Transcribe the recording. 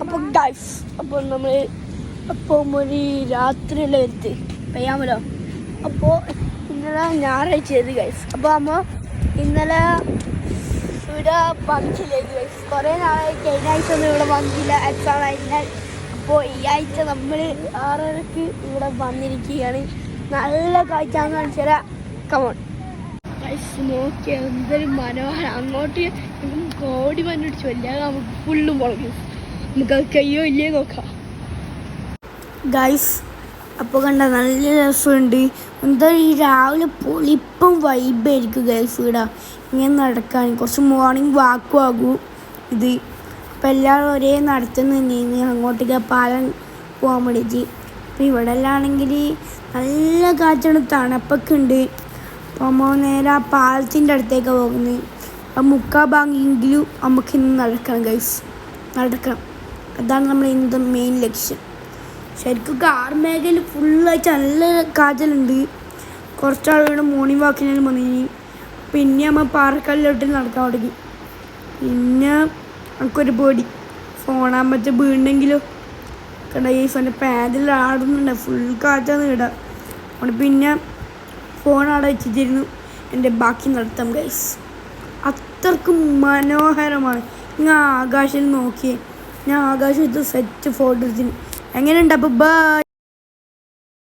അപ്പോൾ ഗൈസ് അപ്പോൾ നമ്മൾ അപ്പം ഒരു രാത്രിയുള്ള വരുത്ത് പെയ്യാമല്ലോ. അപ്പോൾ ഇന്നലെ ഞായറാഴ്ച ചെയ്ത് ഗൈസ്. അപ്പോൾ നമ്മൾ ഇന്നലെ ഇവിടെ വന്നിട്ടില്ല ഗൈസ്. കുറേ നാളായി കഴിഞ്ഞ ആഴ്ച ഒന്നും ഇവിടെ വന്നില്ല എക്സാം ആയിരുന്നാൽ. അപ്പോൾ ഈ ആഴ്ച നമ്മൾ 6:30 ഇവിടെ വന്നിരിക്കുകയാണ്. നല്ല കാഴ്ചയാണെന്ന് കാണിച്ചാൽ കമോൺ ഗൈസ്. നോക്കി എന്തൊരു മനോഹരം. അങ്ങോട്ട് കോടി മണ്ണിടിച്ചു വല്ലാതെ നമുക്ക് ഫുള്ളും പൊളക്കും. നമുക്ക് അത് കയ്യോ ഇല്ലേ നോക്കാം ഗൈസ്. അപ്പോൾ കണ്ട നല്ല രസമുണ്ട്. എന്താ ഈ രാവിലെ പൊളിപ്പം വൈബായിരിക്കും ഗൈസ്. ഇവിടെ ഇങ്ങനെ നടക്കാൻ കുറച്ച് മോർണിംഗ് വാക്കും ആകും ഇത്. അപ്പോൾ എല്ലാവരും ഒരേ നടത്തുന്ന അങ്ങോട്ടേക്ക് പാലം പോകാൻ വേണ്ടിയിട്ട്. അപ്പോൾ ഇവിടെ എല്ലാം ആണെങ്കിൽ നല്ല കാറ്റാണ്, തണുപ്പൊക്കെ ഉണ്ട്. അപ്പോൾ നമ്മൾ നേരെ ആ പാലത്തിൻ്റെ അടുത്തേക്കാണ് പോകുന്നത്. ആ മുക്കാ ഭാഗമെങ്കിലും നമുക്ക് ഇന്ന് നടക്കണം ഗൈസ്, നടക്കണം. അതാണ് നമ്മൾ ഇന്നത്തെ മെയിൻ ലക്ഷ്യം. ശരിക്കും കാർ മേഖലയിൽ ഫുള്ളായിട്ട് നല്ല കാറ്റലുണ്ട്. കുറച്ചാളുകളുടെ മോർണിംഗ് വാക്കിനും വന്നിനി. പിന്നെ നമ്മൾ പാറക്കല്ലിലോട്ട് നടക്കാൻ തുടങ്ങി. പിന്നെ നമുക്കൊരു പേടി ഫോണാകുമ്പോഴത്തെ വീണ്ടെങ്കിലോ കണ്ട ഈ ഫോണിൻ്റെ പാതിൽ ആടുന്നുണ്ട്. ഫുൾ കാറ്റാന്ന് ഇടാം. അതുകൊണ്ട് പിന്നെ ഫോൺ അവിടെ വെച്ചിട്ടിരുന്നു എൻ്റെ ബാക്കി നടത്താം ഗൈസ്. അത്രക്കും മനോഹരമാണ്. ഞാൻ ആകാശത്തിൽ നോക്കിയേ, ഞാൻ ആകാശത്ത് സെറ്റ് ഫോട്ടോ എടുത്തിന്. എങ്ങനെയുണ്ട്? അപ്പോൾ ബൈ.